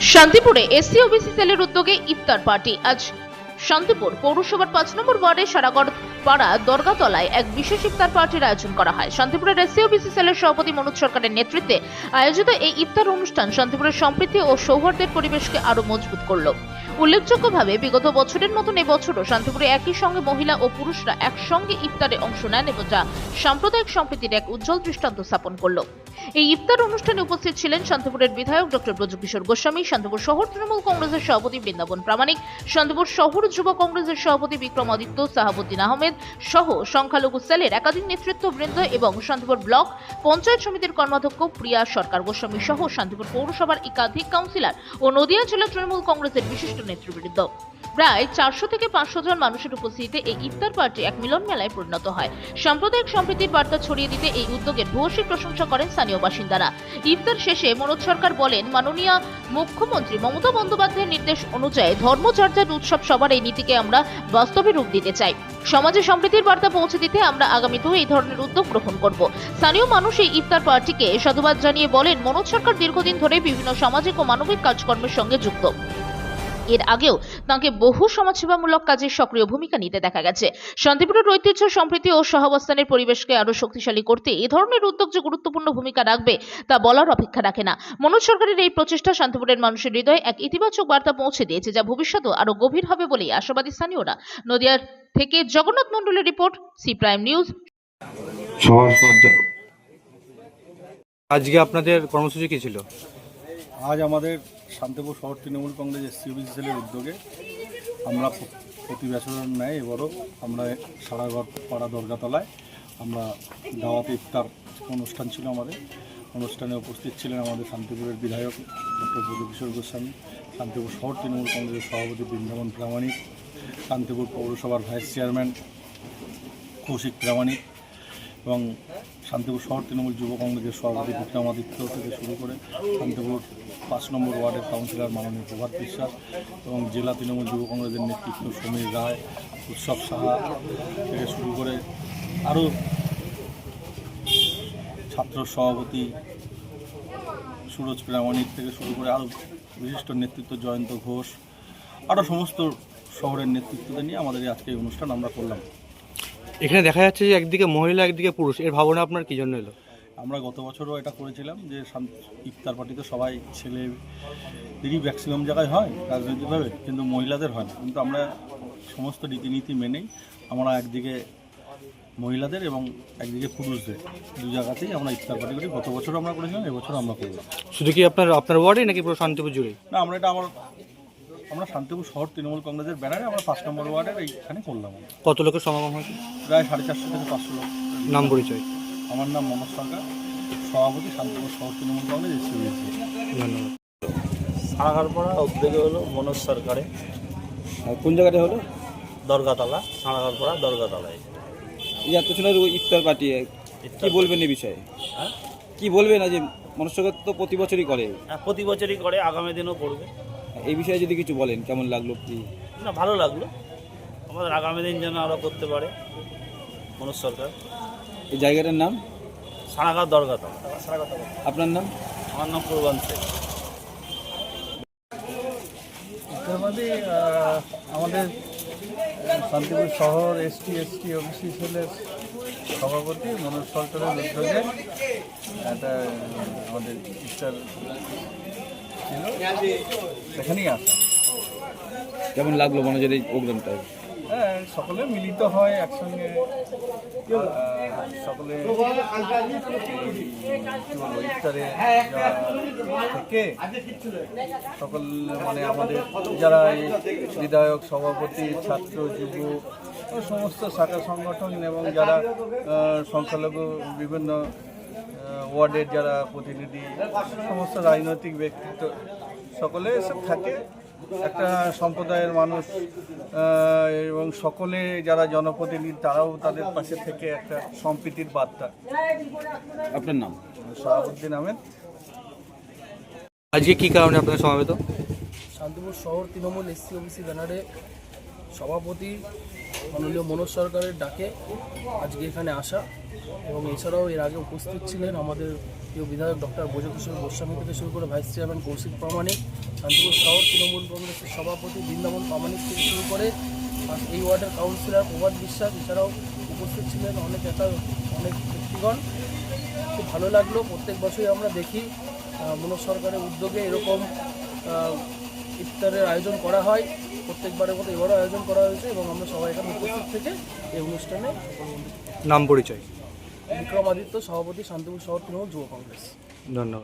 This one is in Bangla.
শান্তিপুরে এসসি ওবিসি সেলের উদ্যোগে ইফতার পার্টি। আজ শান্তিপুর পৌরসভার ৫ নম্বর ওয়ার্ডে সারাগড় পাড়া দরগাতলায় এক বিশেষ ইফতার পার্টির আয়োজন করা হয়। শান্তিপুরের এসসি ওবিসি সেলের সভাপতি মনোজ সরকারের নেতৃত্বে আয়োজিত এই ইফতার অনুষ্ঠান শান্তিপুরের সম্প্রীতি ও সৌহার্দ্যের পরিবেশকে আরো মজবুত করল। উল্লেখযোগ্যভাবে বিগত বছরের মতন এবছরও শান্তিপুরে একই সঙ্গে মহিলা ও পুরুষরা একসঙ্গে ইফতারে অংশ নেন এবং যা সাম্প্রদায়িক সম্প্রীতির এক উজ্জ্বল দৃষ্টান্ত স্থাপন করল। এই ইফতার অনুষ্ঠানে উপস্থিত ছিলেন শান্তিপুরের বিধায়ক ডক্টর ব্রজকিশোর গোস্বামী, শান্তিপুর শহর তৃণমূল কংগ্রেসের সভাপতি বৃন্দাবন প্রামাণিক, শান্তিপুর শহর যুব কংগ্রেসের সভাপতি বিক্রমাদিত্য, সাহাবুদ্দিন আহমেদ সহ সংখ্যালঘু সেলের একাধিক নেতৃত্ববৃন্দ এবং শান্তিপুর ব্লক পঞ্চায়েত সমিতির কর্মাধ্যক্ষ প্রিয়া সরকার গোস্বামী সহ শান্তিপুর পৌরসভার একাধিক কাউন্সিলর ও নদিয়া জেলা তৃণমূল কংগ্রেসের বিশিষ্ট নেতৃবৃন্দ। প্রায় 400 থেকে 500 জন মানুষের উপস্থিতিতে এই ইফতার পার্টি এক মিলন মেলায় পরিণত হয়। সাম্প্রদায়িক সম্প্রীতির বার্তা ছড়িয়ে দিতে এই উদ্যোগের ভূয়সী প্রশংসা করেন স্থানীয় বাসিন্দারা। ইফতার শেষে মনোজ সরকার বলেন, মাননীয় মুখ্যমন্ত্রী মমতা বন্দ্যোপাধ্যায়ের নির্দেশ অনুযায়ী ধর্মচর্যার উৎসব সবার এই নীতিকে আমরা বাস্তবে রূপ দিতে চাই। সমাজে সম্প্রীতির বার্তা পৌঁছে দিতে আমরা আগামীতেও এই ধরনের উদ্যোগ গ্রহণ করব। স্থানীয় মানুষ এই ইফতার পার্টিকে সাধুবাদ জানিয়ে বলেন, মনোজ সরকার দীর্ঘদিন ধরে বিভিন্ন সামাজিক ও মানবিক কাজকর্মের সঙ্গে যুক্ত। এর আগেও তাঁকে বহু সমাজসেবামূলক কাজে সক্রিয় ভূমিকা নিতে দেখা গেছে। শান্তিপুরের ঐতিহ্য, সম্প্রীতি ও সহাবস্থানের পরিবেশকে আরো শক্তিশালী করতে এই ধরনের উদ্যোগ যে গুরুত্বপূর্ণ ভূমিকা রাখবে তা বলার অপেক্ষা রাখে না। মনোজ সরকারের এই প্রচেষ্টা শান্তিপুরের মানুষের হৃদয়ে এক ইতিবাচক বার্তা পৌঁছে দিয়েছে, যা ভবিষ্যতেও আরো গভীর হবে বলেই আশাবাদী স্থানীয়রা। নদিয়ার থেকে জগন্নাথ মণ্ডলের রিপোর্ট, সি প্রাইম নিউজ। আজকে আপনাদের কর্মসূচি কি ছিল? আজ আমাদের শান্তিপুর শহর তৃণমূল কংগ্রেস এসসি ওবিসি সেলের উদ্যোগে আমরা প্রতি বছরের ন্যায় এবারও আমরা সারাগড় পাড়া দরগাতলায় আমরা দাওয়াতে ইফতার অনুষ্ঠান ছিল আমাদের। অনুষ্ঠানে উপস্থিত ছিলেন আমাদের শান্তিপুরের বিধায়ক ডক্টর ব্রজকিশোর গোস্বামী, শান্তিপুর শহর তৃণমূল কংগ্রেসের সভাপতি বৃন্দাবন প্রামাণিক, শান্তিপুর পৌরসভার ভাইস চেয়ারম্যান কৌশিক প্রামাণিক এবং শান্তিপুর শহর তৃণমূল যুব কংগ্রেসের সভাপতি বিক্রমাদিত্য থেকে শুরু করে শান্তিপুর 5 নম্বর ওয়ার্ডের কাউন্সিলর মাননীয় প্রভাত বিশ্বাস এবং জেলা তৃণমূল যুব কংগ্রেসের নেতৃত্ব সমীর রায়, উৎসব সাহা থেকে শুরু করে আরও ছাত্র সভাপতি সুরজ প্রামাণিক থেকে শুরু করে আরও বিশিষ্ট নেতৃত্ব জয়ন্ত ঘোষ, আরও সমস্ত শহরের নেতৃত্বদের নিয়ে আমাদের আজকে এই অনুষ্ঠান আমরা করলাম। এখানে দেখা যাচ্ছে যে একদিকে মহিলা একদিকে পুরুষ, এর ভাবনা আপনার কি জন্য এলো? আমরা গত বছরও এটা করেছিলাম যে ইফতার পার্টিতে সবাই ছেলেদেরই ম্যাক্সিমাম জায়গায় হয় রাজনৈতিকভাবে, কিন্তু মহিলাদের হয় না। কিন্তু আমরা সমস্ত রীতিনীতি মেনেই আমরা একদিকে মহিলাদের এবং একদিকে পুরুষদের দু জায়গাতেই আমরা ইফতার পার্টি করি। গত বছরও আমরা করেছিলাম, এবছর আমরা করলাম। শুধু কি আপনার ওয়ার্ডে নাকি পুরো শান্তিপুর জুড়ে? না, আমরা শান্তিপুর শহর তৃণমূল কংগ্রেসের ব্যানারে আমরা 5 নম্বর ওয়ার্ডের এইখানে করলাম। কত লোকের সমাগম হয়েছে? প্রায় 450 থেকে 500 লোক। নাম পরিচয়? আমার নাম মনোজ সরকার, সভাপতি শান্তিপুর শহর তৃণমূল কংগ্রেস এসসি ওবিসি। ধন্যবাদ। সাড়াঘরপাড়া উদ্যোগে হলো মনোজ সরকারে। কোন জায়গাটা হলো? দরগাতলা, সাড়াঘরপাড়া দরগাতলায়। এই এত সুন্দর ইফতার পার্টি, কি বলবেন এই বিষয়ে? হ্যাঁ, কি বলবেন? আজ মনোজ সরকার তো প্রতি বছরই করে, প্রতি বছরই করে, আগামী দিনও করবে। এই বিষয়ে যদি কিছু বলেন, কেমন লাগলো? কি না, ভালো লাগলো। আমাদের আগামী দিন যেন আরও করতে পারে মনোজ সরকার। এই জায়গাটার নাম? সাড়াঘর দরগাতলা। আপনার নাম? আমার নাম কুরবান শেখ। আমাদের শান্তিপুর শহর এসসি ওবিসি সেলের সভাপতি মনোজ সরকারের উদ্যোগে একটা আমাদের ইফতার ছিল, সেখানেই আসা। কেমন লাগলো মনোজের এই প্রোগ্রামটা? হ্যাঁ, সকলে মিলিত হয় একসঙ্গে, সকলে ইফতারে থেকে সকল মানে আমাদের যারা বিধায়ক, সভাপতি, ছাত্র, যুব সমস্ত শাখা সংগঠন এবং যারা সংখ্যালঘু বিভিন্ন ওয়ার্ডের যারা প্রতিনিধি, সমস্ত রাজনৈতিক ব্যক্তিত্ব সকলে এসব থাকে। একটা সম্প্রদায়ের মানুষ এবং সকলে যারা জনপ্রতিনিধি তারাও তাদের পাশে থেকে একটা সম্প্রীতির বার্তা। আপনার নাম? শাহাবুদ্দিন আহমেদ। আজকে কি কারণে আপনাদের সমাবেত? শান্তিপুর শহর তৃণমূল এসসি ওবিসি ব্যানারে সভাপতি মাননীয় মনোজ সরকারের ডাকে আজকে এখানে আসা, এবং এছাড়াও এর আগে উপস্থিত ছিলেন আমাদের প্রিয় বিধায়ক ডক্টর ব্রজকিশোর গোস্বামী থেকে শুরু করে ভাইস চেয়ারম্যান কৌশিক প্রামাণিক, শান্তিপুর শহর তৃণমূল কংগ্রেসের সভাপতি বৃন্দাবন প্রামাণিক থেকে শুরু করে আর এই ওয়ার্ডের কাউন্সিলর প্রভাত বিশ্বাস, এছাড়াও উপস্থিত ছিলেন অনেক ব্যক্তিগণ। খুব ভালো লাগলো। প্রত্যেক বছরই আমরা দেখি মনোজ সরকারের উদ্যোগে এরকম ইফতারের আয়োজন করা হয়। প্রত্যেকবারের মতো এবারও আয়োজন করা হয়েছে এবং আমরা সবাই এখানে উপস্থিত থেকে এই অনুষ্ঠানে নাম পরিচয়। বিক্রমাদিত্য, সভাপতি, শান্তিপুর শহর তৃণমূল যুব কংগ্রেস। ধন্যবাদ।